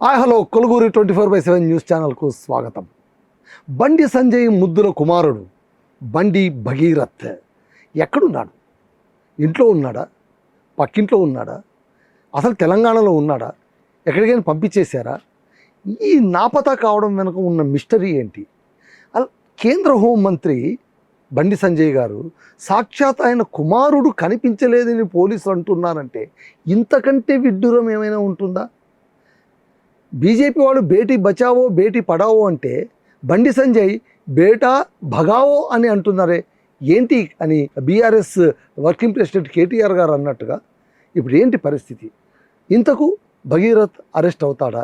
Hello Koluguri 24/7 news ఛానల్కు స్వాగతం. బండి సంజయ్ ముద్దుల కుమారుడు బండి భగీరథ్ ఎక్కడున్నాడు? ఇంట్లో ఉన్నాడా? పక్కింట్లో ఉన్నాడా? అసలు తెలంగాణలో ఉన్నాడా? ఎక్కడికైనా పంపించేశారా? ఈ నాపతా కావడం వెనుక ఉన్న మిస్టరీ ఏంటి? కేంద్ర హోంమంత్రి బండి సంజయ్ గారు సాక్షాత్ ఆయన కుమారుడు కనిపించలేదని పోలీసులు అంటున్నారంటే ఇంతకంటే విడ్డూరం ఏమైనా ఉంటుందా? బీజేపీ వాళ్ళు బేటీ బచావో బేటీ పడావో అంటే బండి సంజయ్ బేటా భగావో అని అంటున్నారే ఏంటి అని బీఆర్ఎస్ వర్కింగ్ ప్రెసిడెంట్ కేటీఆర్ గారు అన్నట్టుగా ఇప్పుడు ఏంటి పరిస్థితి? ఇంతకు భగీరథ్ అరెస్ట్ అవుతాడా?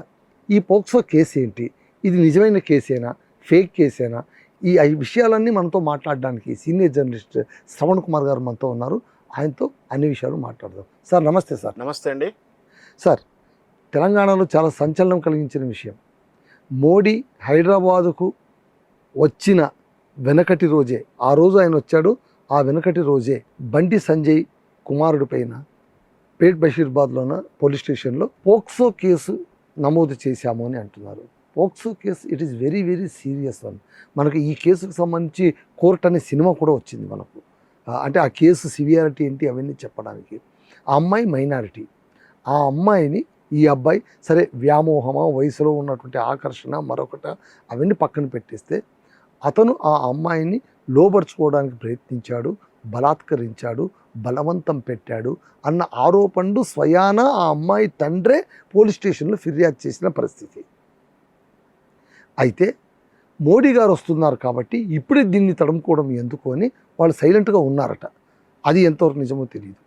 ఈ పోక్సో కేసు ఏంటి? ఇది నిజమైన కేసేనా, ఫేక్ కేసేనా? ఈ విషయాలన్నీ మనతో మాట్లాడడానికి సీనియర్ జర్నలిస్ట్ శ్రవణ్ కుమార్ గారు మనతో ఉన్నారు. ఆయనతో అన్ని విషయాలు మాట్లాడదాం. సార్ నమస్తే. సార్ నమస్తే అండి. సార్, తెలంగాణలో చాలా సంచలనం కలిగించిన విషయం, మోడీ హైదరాబాదుకు వచ్చిన వెనకటి రోజే, ఆ రోజు ఆయన వచ్చాడు, ఆ వెనకటి రోజే బండి సంజయ్ కుమారుడి పైన పేట్ బషీర్బాద్లోన పోలీస్ స్టేషన్లో పోక్సో కేసు నమోదు చేశాము అని అంటున్నారు. POCSO case it is very very serious one. మనకు ఈ కేసుకు సంబంధించి కోర్ట్ అనే సినిమా కూడా వచ్చింది మనకు. అంటే ఆ కేసు సివియారిటీ ఏంటి అవన్నీ చెప్పడానికి. ఆ అమ్మాయి మైనారిటీ, ఆ అమ్మాయిని ఈ అబ్బాయి సరే వ్యామోహమా, వయసులో ఉన్నటువంటి ఆకర్షణ, మరొకట అవన్నీ పక్కన పెట్టేస్తే అతను ఆ అమ్మాయిని లోబర్చుకోవడానికి ప్రయత్నించాడు, బలాత్కరించాడు, బలవంతం పెట్టాడు అన్న ఆరోపణలు స్వయాన ఆ అమ్మాయి తండ్రే పోలీస్ స్టేషన్లో ఫిర్యాదు చేసిన పరిస్థితి. అయితే మోడీ గారు వస్తున్నారు కాబట్టి ఇప్పుడే దీన్ని తడుముకోవడం ఎందుకు అని వాళ్ళు సైలెంట్గా ఉన్నారట. అది ఎంతవరకు నిజమో తెలియదు.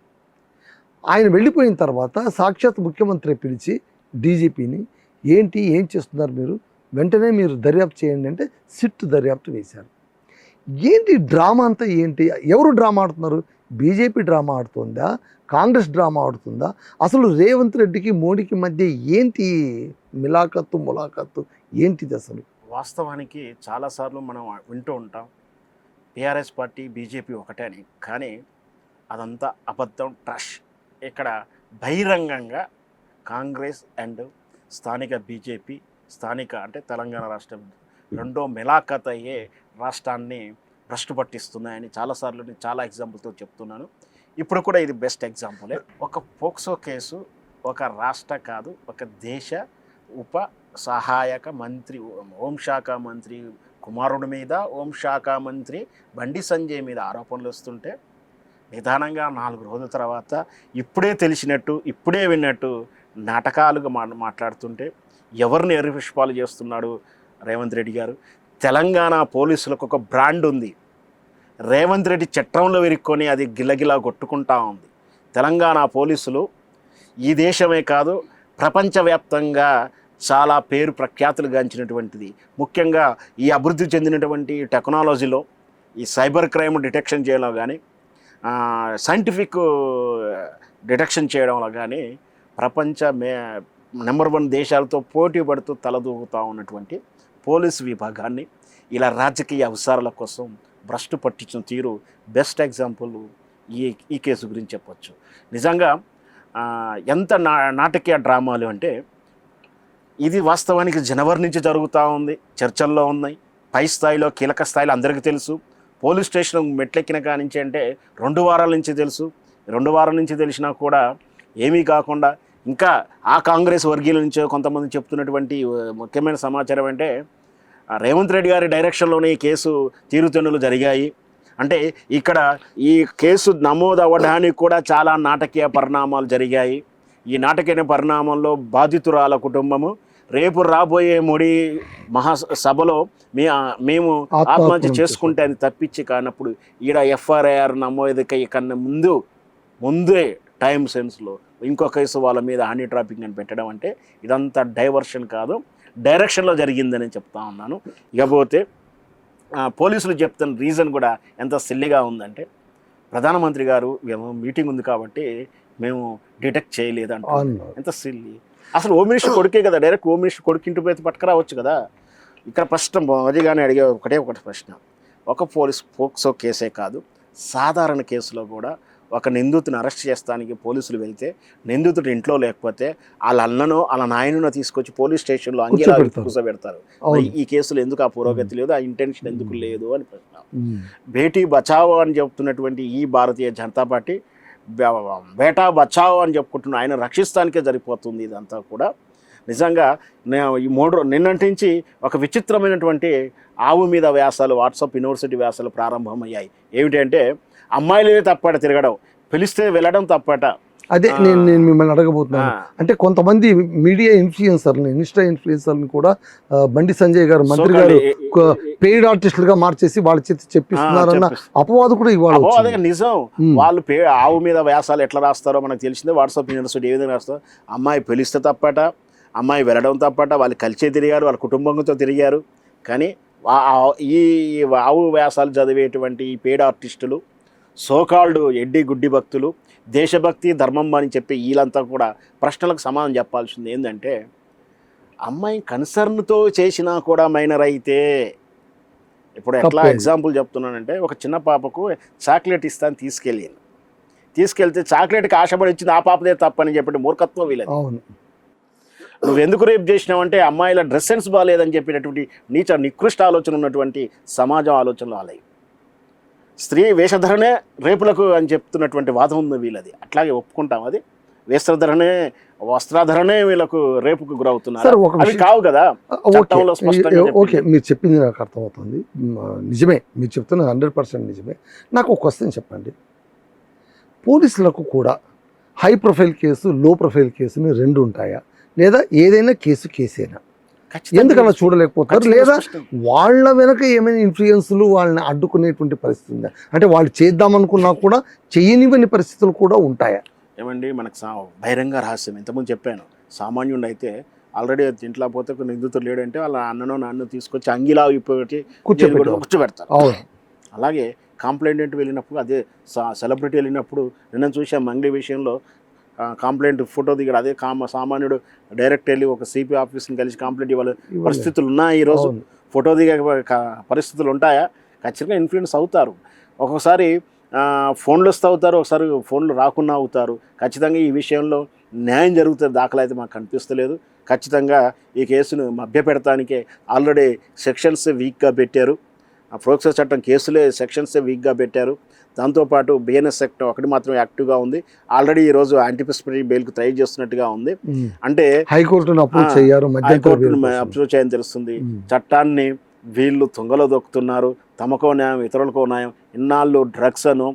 ఆయన వెళ్ళిపోయిన తర్వాత సాక్షాత్ ముఖ్యమంత్రి పిలిచి డీజీపీని ఏం చేస్తున్నారు మీరు, వెంటనే మీరు దర్యాప్తు చేయండి అంటే సిట్ దర్యాప్తు వేశారు. ఏంటి డ్రామా అంతా ఏంటి? ఎవరు డ్రామా ఆడుతున్నారు? బీజేపీ డ్రామా ఆడుతుందా? కాంగ్రెస్ డ్రామా ఆడుతుందా? అసలు రేవంత్ రెడ్డికి మోడీకి మధ్య ఏంటి ములాఖత్తు ఏంటిది అసలు? వాస్తవానికి చాలాసార్లు మనం వింటూ ఉంటాం టీఆర్ఎస్ పార్టీ బీజేపీ ఒకటే అని, కానీ అదంతా అబద్ధం, ట్రష్. ఇక్కడ బహిరంగంగా కాంగ్రెస్ అండ్ స్థానిక బీజేపీ, స్థానిక అంటే తెలంగాణ రాష్ట్రం రెండో మిలాఖత్ అయ్యే రాష్ట్రాన్ని భ్రష్టు పట్టిస్తున్నాయని చాలాసార్లు నేను చాలా ఎగ్జాంపుల్తో చెప్తున్నాను. ఇప్పుడు కూడా ఇది బెస్ట్ ఎగ్జాంపులే. ఒక పోక్సో కేసు ఒక రాష్ట్ర కాదు, ఒక దేశ ఉప సహాయక మంత్రి, హోంశాఖ మంత్రి కుమారుడి మీద హోంశాఖ మంత్రి బండి సంజయ్ మీద ఆరోపణలు వస్తుంటే నిదానంగా 4 రోజుల తర్వాత ఇప్పుడే తెలిసినట్టు, ఇప్పుడే విన్నట్టు నాటకాలుగా మాట్లాడుతుంటే ఎవరిని ఎర్రిపుష్పాలు చేస్తున్నాడు రేవంత్ రెడ్డి గారు? తెలంగాణ పోలీసులకు ఒక బ్రాండ్ ఉంది. రేవంత్ రెడ్డి చట్రంలో విరుక్కొని అది గిలగిలా కొట్టుకుంటా ఉంది. తెలంగాణ పోలీసులు ఈ దేశమే కాదు ప్రపంచవ్యాప్తంగా చాలా పేరు ప్రఖ్యాతులు గాంచినటువంటిది. ముఖ్యంగా ఈ అభివృద్ధి చెందినటువంటి టెక్నాలజీలో ఈ సైబర్ క్రైమ్ డిటెక్షన్ చేయడంలో కానీ, సైంటిఫిక్ డిటెక్షన్ చేయడంలో కానీ ప్రపంచ నెంబర్ 1 దేశాలతో పోటీ పడుతూ తలదూగుతూ ఉన్నటువంటి పోలీసు విభాగాన్ని ఇలా రాజకీయ అవసరాల కోసం భ్రష్టు పట్టించిన తీరు బెస్ట్ ఎగ్జాంపుల్ ఈ కేసు గురించి చెప్పొచ్చు. నిజంగా ఎంత నాటకీయ డ్రామాలు అంటే, ఇది వాస్తవానికి జనవరి నుంచి జరుగుతూ ఉంది, చర్చల్లో ఉన్నాయి, పై స్థాయిలో కీలక స్థాయిలో అందరికీ తెలుసు. పోలీస్ స్టేషన్ మెట్లెక్కిన కానించి అంటే 2 వారాల నుంచి తెలుసు. 2 వారాల నుంచి తెలిసినా కూడా ఏమీ కాకుండా ఇంకా ఆ కాంగ్రెస్ వర్గీయుల నుంచో కొంతమంది చెప్తున్నటువంటి ముఖ్యమైన సమాచారం అంటే రేవంత్ రెడ్డి గారి డైరెక్షన్లోనే ఈ కేసు తీరుతెన్నులు జరిగాయి. అంటే ఇక్కడ ఈ కేసు నమోదు అవ్వడానికి కూడా చాలా నాటకీయ పరిణామాలు జరిగాయి. ఈ నాటకీయ పరిణామంలో బాధితురాల కుటుంబము రేపు రాబోయే మోడీ మహాసభలో మేము ఆత్మహత్య చేసుకుంటే అని తప్పించి కానప్పుడు ఈడ ఎఫ్ఐఆర్ నమోదు కన్నా ముందే టైం సెన్స్లో ఇంకో కేసు వాళ్ళ మీద హనీ ట్రాపింగ్ అని పెట్టడం అంటే ఇదంతా డైవర్షన్ కాదు, డైరెక్షన్లో జరిగిందని చెప్తా ఉన్నాను. ఇకపోతే పోలీసులు చెప్తున్న రీజన్ కూడా ఎంత సిల్లిగా ఉందంటే, ప్రధానమంత్రి గారు మీటింగ్ ఉంది కాబట్టి మేము డిటెక్ట్ చేయలేదంట. ఎంత సిల్లి! అసలు హోమ్ మినిస్టర్ కొడుకే కదా, డైరెక్ట్ హోమ్ మినిస్టర్ కొడుకు ఇంటి పోయి పట్టుకురావచ్చు కదా. ఇక్కడ ప్రశ్న మోదీగానే అడిగే ఒకటే ప్రశ్న, ఒక పోక్సో కేసే కాదు సాధారణ కేసులో కూడా ఒక నిందితుని అరెస్ట్ చేస్తానికి పోలీసులు వెళ్తే నిందితుడు ఇంట్లో లేకపోతే వాళ్ళ అన్ననో వాళ్ళ నాయననో తీసుకొచ్చి పోలీస్ స్టేషన్లో అంగీలా కూర్చోబెడతారు. ఈ కేసులు ఎందుకు ఆ పురోగతి లేదు, ఆ ఇంటెన్షన్ ఎందుకు లేదు అని ప్రశ్న. బేటీ బచావో అని చెప్తున్నటువంటి ఈ భారతీయ జనతా పార్టీ బేటా బచావో అని చెప్పుకుంటున్న ఆయన రక్షిస్తానికే సరిపోతుంది. ఇదంతా కూడా నిజంగా ఈ నిన్నటి నుంచి ఒక విచిత్రమైనటువంటి ఆవు మీద వ్యాసాలు, వాట్సాప్ యూనివర్సిటీ వ్యాసాలు ప్రారంభమయ్యాయి. ఏమిటంటే అమ్మాయిలే తప్పట తిరగడం, పిలిస్తే వెళ్ళడం తప్పట. అదే నేను మిమ్మల్ని అడగబోతున్నాను. అంటే కొంతమంది మీడియా ఇన్ఫ్లుయెన్సర్ని, ఇన్స్టా ఇన్ఫ్లుయెన్సర్ని కూడా బండి సంజయ్ గారు, మంత్రి గారు పెయిడ్ ఆర్టిస్టులుగా మార్చేసి వాళ్ళ చేతి చెప్పిస్తున్నారన్న అపవాదు కూడా ఇవాళ నిజం. వాళ్ళు ఆవు మీద వ్యాసాలు ఎట్లా రాస్తారో మనకు తెలిసిందే. వాట్సాప్ యూనివర్సిటీ ఏ విధంగా రాస్తారో, అమ్మాయి పిలిస్తే తప్పట, అమ్మాయి వెళ్ళడం తప్పట, వాళ్ళు కలిసే తిరిగారు, వాళ్ళ కుటుంబంతో తిరిగారు. కానీ ఈ ఆవు వ్యాసాలు చదివేటువంటి ఈ పెయిడ్ ఆర్టిస్టులు, సోకాల్డ్ ఎడ్డి గుడ్డి భక్తులు, దేశభక్తి ధర్మం అని చెప్పి వీళ్ళంతా కూడా ప్రశ్నలకు సమాధానం చెప్పాల్సింది ఏంటంటే, అమ్మాయి కన్సర్న్తో చేసినా కూడా మైనర్ అయితే, ఇప్పుడు ఎట్లా ఎగ్జాంపుల్ చెప్తున్నానంటే, ఒక చిన్న పాపకు చాక్లెట్ ఇస్తాను తీసుకెళ్తే చాక్లెట్కి ఆశపడి ఇచ్చింది ఆ పాపదే తప్పని చెప్పి మూర్ఖత్వం వీళ్ళది. నువ్వు ఎందుకు రేపు చేసినావంటే అమ్మాయిల డ్రెస్ సెన్స్ బాగాలేదని చెప్పినటువంటి నికృష్ట ఆలోచన ఉన్నటువంటి సమాజం ఆలోచనలు వాళ్ళవి. స్త్రీ వేషధరణే రేపులకు అని చెప్తున్నటువంటి వాదం ఉంది వీళ్ళది. అట్లాగే ఒప్పుకుంటాం, అది వస్త్రాధరణే వీళ్ళకు రేపుకు గురవుతున్నారు. అవి కావు కదా. ఓకే, మీరు చెప్పింది నాకు అర్థమవుతుంది, నిజమే, మీరు చెప్తున్న 100% నిజమే. నాకు ఒక క్వశ్చన్ చెప్పండి. పోలీసులకు కూడా హై ప్రొఫైల్ కేసు, లో ప్రొఫైల్ కేసుని రెండు ఉంటాయా, లేదా ఏదైనా కేసేనా? ఎందుకలా చూడలేకపోతారు? లేదా వాళ్ళ వెనక ఏమైనా ఇన్ఫ్లుయెన్స్లు వాళ్ళని అడ్డుకునేటువంటి పరిస్థితి ఉందా? అంటే వాళ్ళు చేద్దామనుకున్నా కూడా చేయనివని పరిస్థితులు కూడా ఉంటాయా? ఏమండి, మనకు బహిరంగ రహస్యం ఇంతకుముందు చెప్పాను. సామాన్యుడు అయితే ఆల్రెడీ ఇంట్లో పోతే ఒక నిందితుడు లేడంటే వాళ్ళ అన్ననో నాన్నో తీసుకొచ్చి అంగిలా విప్పి కూర్చోబెడతారు. అలాగే కంప్లైంట్ వెళ్ళినప్పుడు, అదే సెలబ్రిటీ వెళ్ళినప్పుడు, నిన్న చూసాం మంగ్లీ విషయంలో కంప్లైంట్ ఫోటో దిగాడు. అదే సామాన్యుడు డైరెక్ట్ వెళ్ళి ఒక సిపి ఆఫీస్ని కలిసి కంప్లైంట్ ఇవ్వాలి పరిస్థితులు ఉన్నాయి. ఈరోజు ఫోటో దిగే పరిస్థితులు ఉంటాయా? ఖచ్చితంగా ఇన్ఫ్లుయెన్స్ అవుతారు. ఒక్కొక్కసారి ఫోన్లు వస్తూ అవుతారు, ఒకసారి ఫోన్లు రాకుండా అవుతారు. ఖచ్చితంగా ఈ విషయంలో న్యాయం జరుగుతుంది దాఖలా అయితే మాకు కనిపిస్తలేదు. ఖచ్చితంగా ఈ కేసును మభ్యపెడటానికే ఆల్రెడీ సెక్షన్స్ వీక్గా పెట్టారు. ప్రోక్సో చట్టం కేసులే సెక్షన్సే వీక్గా పెట్టారు. దాంతోపాటు బిఎన్ఎస్ యాక్ట్ ఒకటి మాత్రం యాక్టివ్గా ఉంది. ఆల్రెడీ ఈరోజు యాంటిసిపేటరీ బెయిల్కి ట్రై చేస్తున్నట్టుగా ఉంది. అంటే హైకోర్టును అప్రోచ్ చేయని తెలుస్తుంది. చట్టాన్ని వీళ్ళు తుంగలో దొక్కుతున్నారు. తమకో న్యాయం, ఇతరులకో న్యాయం. ఇన్నాళ్ళు డ్రగ్స్ అను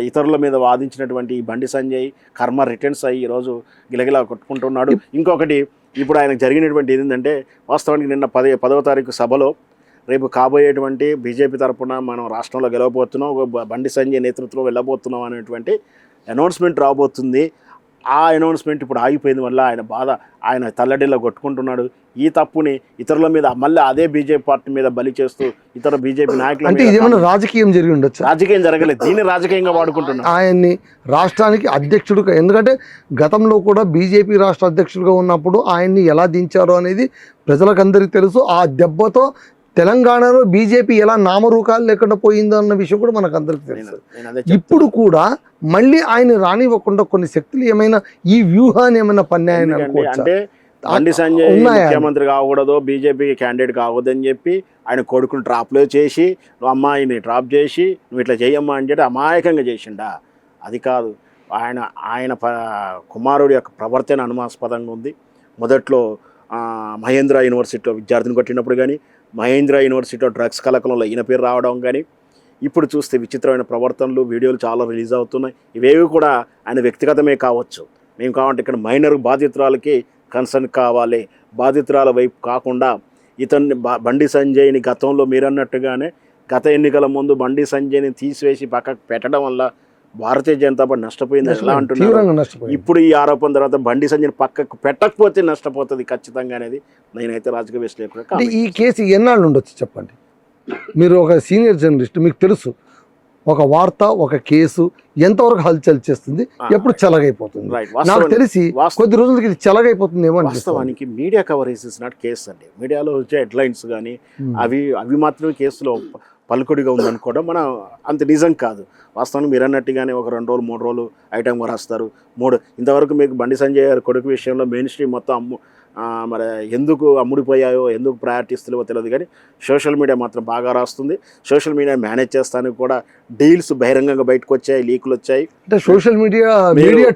ఇతరుల మీద వాదించినటువంటి ఈ బండి సంజయ్ కర్మ రిటర్న్స్ అయ్యి ఈరోజు గిలగిలా కొట్టుకుంటున్నాడు. ఇంకొకటి, ఇప్పుడు ఆయనకు జరిగినటువంటి ఏంటంటే, వాస్తవానికి నిన్న 10వ తారీఖు సభలో రేపు కాబోయేటువంటి బీజేపీ తరఫున మనం రాష్ట్రంలో గెలవబోతున్నాం, బండి సంజయ్ నేతృత్వంలో వెళ్ళబోతున్నాం అనేటువంటి అనౌన్స్మెంట్ రాబోతుంది. ఆ అనౌన్స్మెంట్ ఇప్పుడు ఆగిపోయింది వల్ల ఆయన తల్లడిలో కొట్టుకుంటున్నాడు. ఈ తప్పుని ఇతరుల మీద మళ్ళీ అదే బీజేపీ పార్టీ మీద బలి చేస్తూ ఇతర బీజేపీ నాయకులు రాజకీయం జరిగి ఉండొచ్చు. రాజకీయం జరగలేదు, దీన్ని రాజకీయంగా వాడుకుంటున్నాడు ఆయన్ని రాష్ట్రానికి అధ్యక్షుడుగా. ఎందుకంటే గతంలో కూడా బీజేపీ రాష్ట్ర అధ్యక్షుడిగా ఉన్నప్పుడు ఆయన్ని ఎలా దించారో అనేది ప్రజలకు అందరికీ తెలుసు. ఆ దెబ్బతో తెలంగాణలో బీజేపీ ఎలా నామరూకాలు లేకుండా పోయిందో అన్న విషయం కూడా మనకు అందరికీ తెలుసు. ఇప్పుడు కూడా మళ్ళీ ఆయన రానివ్వకుండా కొన్ని శక్తులు ఏమైనా ఈ వ్యూహాన్ని ఏమైనా పన్నాయని అనుకోవచ్చు. అంటే బండి సంజయ్ ముఖ్యమంత్రి కాకూడదు, బీజేపీకి క్యాండిడేట్ కాకూడదని చెప్పి ఆయన కొడుకుని డ్రాప్లో చేసి, నువ్వు అమ్మాయిని డ్రాప్ చేసి నువ్వు ఇట్లా చేయమ్మా అని చెప్పి అమాయకంగా చేసిండా? అది కాదు. ఆయన కుమారుడి యొక్క ప్రవర్తన అనుమానాస్పదంగా ఉంది. మొదట్లో మహేంద్ర యూనివర్సిటీలో విద్యార్థిని కొట్టినప్పుడు కానీ, మహేంద్ర యూనివర్సిటీలో డ్రగ్స్ కలకలంలో ఈయన పేరు రావడం కానీ, ఇప్పుడు చూస్తే విచిత్రమైన ప్రవర్తనలు, వీడియోలు చాలా రిలీజ్ అవుతున్నాయి. ఇవేవి కూడా ఆయన వ్యక్తిగతమే కావచ్చు. మేము కావాలంటే ఇక్కడ మైనర్ బాధితురాలకి కన్సర్న్ కావాలి, బాధితురాల వైపు కాకుండా బండి సంజయ్ని గతంలో మీరన్నట్టుగానే గత ఎన్నికల ముందు బండి సంజయ్ని తీసివేసి పక్కకు పెట్టడం వల్ల భారతీయ జనతా పార్టీ నష్టపోయింది ఎలా అంటున్నారు. ఇప్పుడు ఈ ఆరోపణ తర్వాత బండి సంజయ్ని పక్కకు పెట్టకపోతే నష్టపోతుంది ఖచ్చితంగా అనేది నేనైతే రాజకీయ విశ్లేషకుడు. ఈ కేసు ఎన్నాళ్ళు ఉండొచ్చు చెప్పండి? మీరు ఒక సీనియర్ జర్నలిస్ట్, మీకు తెలుసు ఒక వార్త, ఒక కేసు ఎంతవరకు హల్చల్ చేస్తుంది, ఎప్పుడు చెలగైపోతుంది. నాకు తెలిసి కొద్ది రోజులకి ఇది చెలగైపోతుంది ఏమో. వాస్తవానికి media coverage is not case అండి. మీడియాలో వచ్చే హెడ్లైన్స్ కానీ అవి మాత్రమే కేసులో పలుకుడిగా ఉందనుకోవడం మన అంత నిజం కాదు. వాస్తవానికి మీరు అన్నట్టుగానే ఒక 2 రోజులు 3 రోజులు ఐటెం రాస్తారు. ఇంతవరకు మీకు బండి సంజయ్ గారి కొడుకు విషయంలో మెయిన్ స్ట్రీమ్ మొత్తం మరి ఎందుకు అమ్ముడిపోయాయో, ఎందుకు ప్రయారిటీస్తులేవో తెలియదు, కానీ సోషల్ మీడియా మాత్రం బాగా రాస్తుంది. సోషల్ మీడియా మేనేజ్ చేస్తానికి కూడా డీల్స్ బహిరంగంగా బయటకు వచ్చాయి, లీకులు వచ్చాయి. అంటే సోషల్ మీడియా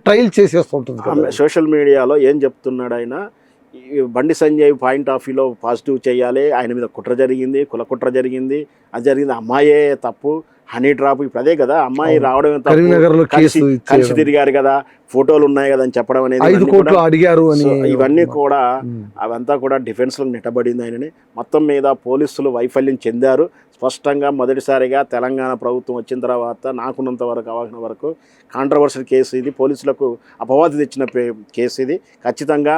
ట్రయల్ చేసేస్తుంటుంది. సోషల్ మీడియాలో ఏం చెప్తున్నాడు ఆయన, బండి సంజయ్ పాయింట్ ఆఫ్ వ్యూలో పాజిటివ్ చేయాలి, ఆయన మీద కుట్ర జరిగింది, కుట్ర జరిగింది, అది జరిగింది, అమ్మాయే తప్పు, హనీ ట్రాప్ ఇప్పుడు అదే కదా, అమ్మాయి రావడం కలిసి తిరిగారు కదా, ఫోటోలు ఉన్నాయి కదా అని చెప్పడం అనేది 5 కోట్లు అడిగారు అని, ఇవన్నీ కూడా అవంతా కూడా డిఫెన్స్లో నెట్టబడింది ఆయనని. మొత్తం మీద పోలీసులు వైఫల్యం చెందారు. స్పష్టంగా మొదటిసారిగా తెలంగాణ ప్రభుత్వం వచ్చిన తర్వాత నాకున్నంత వరకు అవగాహన వరకు కాంట్రవర్షియల్ కేసు ఇది, పోలీసులకు అపవాదు తెచ్చిన కేసు ఇది. ఖచ్చితంగా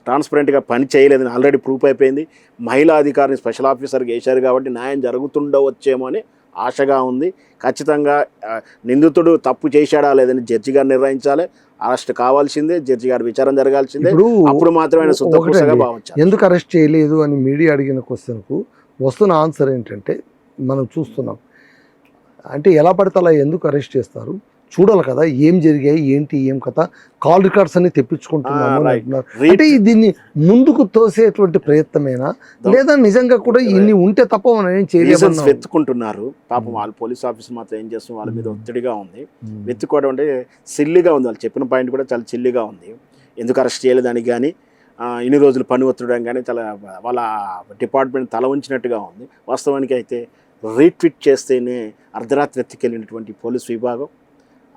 ట్రాన్స్పరెంట్గా పని చేయలేదని ఆల్రెడీ ప్రూఫ్ అయిపోయింది. మహిళా అధికారిని స్పెషల్ ఆఫీసర్గా వేశారు కాబట్టి న్యాయం జరుగుతుండవచ్చేమో అని ఆశగా ఉంది. ఖచ్చితంగా నిందితుడు తప్పు చేశాడా లేదని జడ్జి గారు నిర్ణయించాలి. అరెస్ట్ కావాల్సిందే, జడ్జి గారి విచారణ జరగాల్సిందే. అప్పుడు మాత్రమే శుద్ధపూసగా భావించాలి. ఎందుకు అరెస్ట్ చేయలేదు అని మీడియా అడిగిన క్వశ్చన్కు వస్తున్న ఆన్సర్ ఏంటంటే, మనం చూస్తున్నాం అంటే ఎలా పడితే అలా ఎందుకు అరెస్ట్ చేస్తారు, చూడాలి కదా ఏం జరిగాయి ఏంటి ఏం కథ, కాల్ రికార్డ్స్ అన్ని తెప్పించుకుంటున్నాము అంటున్నారు. అంటే దీన్ని ముందుకు తోసేటువంటి ప్రయత్నమేనా, లేదా నిజంగా కూడా ఇన్ని ఉంటే తప్ప మనం ఏం చేయలేదు వెతుకుంటున్నారు. పాపం వాళ్ళు పోలీస్ ఆఫీసర్ మాత్రం ఏం చేస్తున్నారు, వాళ్ళ మీద ఒత్తిడిగా ఉంది. వెతుక్కోవడం అంటే సిల్లిగా ఉంది. వాళ్ళు చెప్పిన పాయింట్ కూడా చాలా చిల్లిగా ఉంది. ఎందుకు అరెస్ట్ చేయలేదని కానీ, ఇన్ని రోజులు పని ఒత్తిడడం కానీ చాలా వాళ్ళ డిపార్ట్మెంట్ తల ఉంచినట్టుగా ఉంది. వాస్తవానికి అయితే రీట్వీట్ చేస్తేనే అర్ధరాత్రి ఎత్తుకెళ్ళినటువంటి పోలీస్ విభాగం,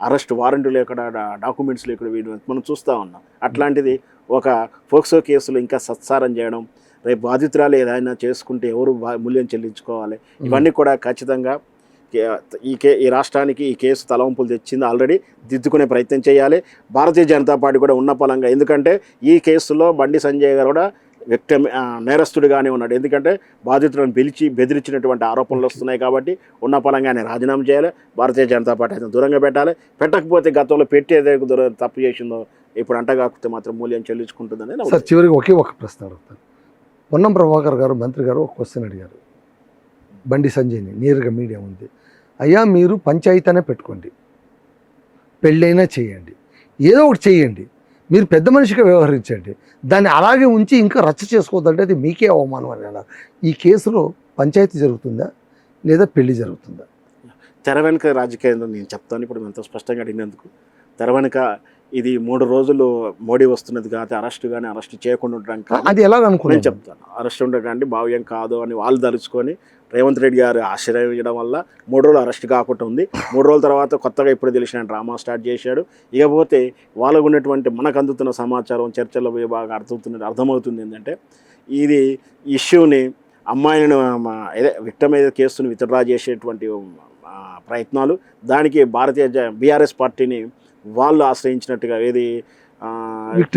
అరెస్ట్ వారెంట్లు ఎక్కడ, డాక్యుమెంట్స్లు ఎక్కడ వీడియో మనం చూస్తూ ఉన్నాం. అట్లాంటిది ఒక ఫోక్సో కేసులు ఇంకా సత్సారం చేయడం, రేపు బాధితురాలు ఏదైనా చేసుకుంటే ఎవరు మూల్యం చెల్లించుకోవాలి, ఇవన్నీ కూడా ఖచ్చితంగా ఈ రాష్ట్రానికి ఈ కేసు తలవంపులు తెచ్చింది. ఆల్రెడీ దిద్దుకునే ప్రయత్నం చేయాలి భారతీయ జనతా పార్టీ కూడా ఉన్న పలంగా. ఎందుకంటే ఈ కేసులో బండి సంజయ్ గారు కూడా నేరస్తుడిగానే ఉన్నాడు. ఎందుకంటే బాధితులను పిలిచి బెదిరించినటువంటి ఆరోపణలు వస్తున్నాయి కాబట్టి ఉన్న పలంగానే రాజీనామా చేయాలి. భారతీయ జనతా పార్టీ అయితే దూరంగా పెట్టాలి. పెట్టకపోతే గతంలో పెట్టి ఏదైతే తప్పు చేసిందో ఇప్పుడు అంటగాకపోతే మాత్రం మూల్యం చెల్లించుకుంటుందని. సార్ చివరికి ఒక ప్రశ్న అడుగుతాను. పొన్నం ప్రభాకర్ గారు మంత్రి గారు ఒక క్వశ్చన్ అడిగారు బండి సంజయ్ని, నేరుగా మీడియా ఉంది. అయ్యా మీరు పంచాయతీ అనే పెట్టుకోండి, పెళ్ళైనా చేయండి, ఏదో ఒకటి చేయండి, మీరు పెద్ద మనిషిగా వ్యవహరించండి, దాన్ని అలాగే ఉంచి ఇంకా రచ్చ చేసుకోవద్దంటే అది మీకే అవమానం అని అన్నారు. ఈ కేసులో పంచాయతీ జరుగుతుందా లేదా పెళ్లి జరుగుతుందా? తెర వెనుక రాజకీయంలో నేను చెప్తాను. ఇప్పుడు ఎంతో స్పష్టంగా అడిగినందుకు తెర వెనుక ఇది 3 రోజులు మోడీ వస్తున్నది కాబట్టి అరెస్ట్ చేయకుండా ఉండడానికి అది ఎలా అనుకుని నేను చెప్తాను. అరెస్ట్ ఉండడానికి భావ్యం కాదు అని వాళ్ళు తలుచుకొని రేవంత్ రెడ్డి గారు ఆశ్రయించడం వల్ల 3 రోజులు అరెస్ట్ కాకుండా ఉంది. 3 రోజుల తర్వాత కొత్తగా ఇప్పుడు తెలిసిన డ్రామా స్టార్ట్ చేశాడు. ఇకపోతే వాళ్ళకు ఉన్నటువంటి మనకు అందుతున్న సమాచారం చర్చల్లో బాగా అర్థమవుతుంది ఏంటంటే, ఇది ఇష్యూని అమ్మాయిని విక్టిమ్ ఏదో కేసుని విత్డ్రా చేసేటువంటి ప్రయత్నాలు, దానికి బీఆర్ఎస్ పార్టీని వాళ్ళు ఆశ్రయించినట్టుగా ఏది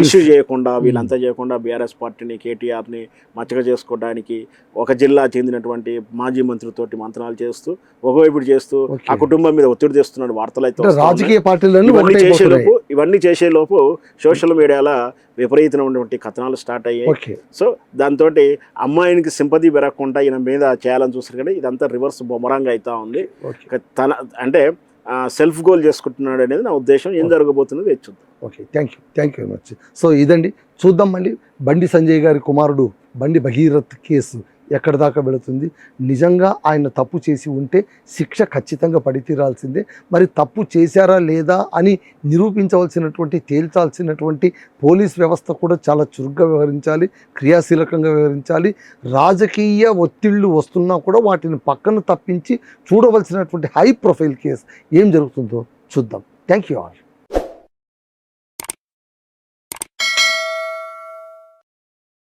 ఇష్యూ చేయకుండా వీళ్ళంతా చేయకుండా బీఆర్ఎస్ పార్టీని కేటీఆర్ని మచ్చగా చేసుకోవడానికి ఒక జిల్లా చెందినటువంటి మాజీ మంత్రితోటి మంత్రాలు చేస్తూ ఒకవైపు చేస్తూ ఆ కుటుంబం మీద ఒత్తిడి తెస్తున్నాడు వార్తలు అయితే. రాజకీయ పార్టీలను ఇవన్నీ చేసేలోపు సోషల్ మీడియాలో విపరీతమైనటువంటి కథనాలు స్టార్ట్ అయ్యాయి. సో దాంతో అమ్మాయినికి సింపతి పెరగకుండా ఈయన మీద చేయాలని చూస్తారు కానీ ఇదంతా రివర్స్ బొమరాంగ్ అవుతా ఉంది. అంటే సెల్ఫ్ గోల్ చేసుకుంటున్నాడు అనేది నా ఉద్దేశం. ఏం జరగబోతున్నది చూద్దాం. Okay, thank you very much. So ఇదండి, చూద్దాం మళ్ళీ బండి సంజయ్ గారి కుమారుడు బండి భగీరథ్ కేసు ఎక్కడి దాకా వెళుతుంది. నిజంగా ఆయన తప్పు చేసి ఉంటే శిక్ష ఖచ్చితంగా పడి తీరాల్సిందే. మరి తప్పు చేశారా లేదా అని నిరూపించవలసినటువంటి, తేల్చాల్సినటువంటి పోలీస్ వ్యవస్థ కూడా చాలా చురుగ్గా వ్యవహరించాలి, క్రియాశీలకంగా వ్యవహరించాలి. రాజకీయ ఒత్తిళ్లు వస్తున్నా కూడా వాటిని పక్కన తప్పించి చూడవలసినటువంటి హై ప్రొఫైల్ కేసు ఏం జరుగుతుందో చూద్దాం. Thank you all.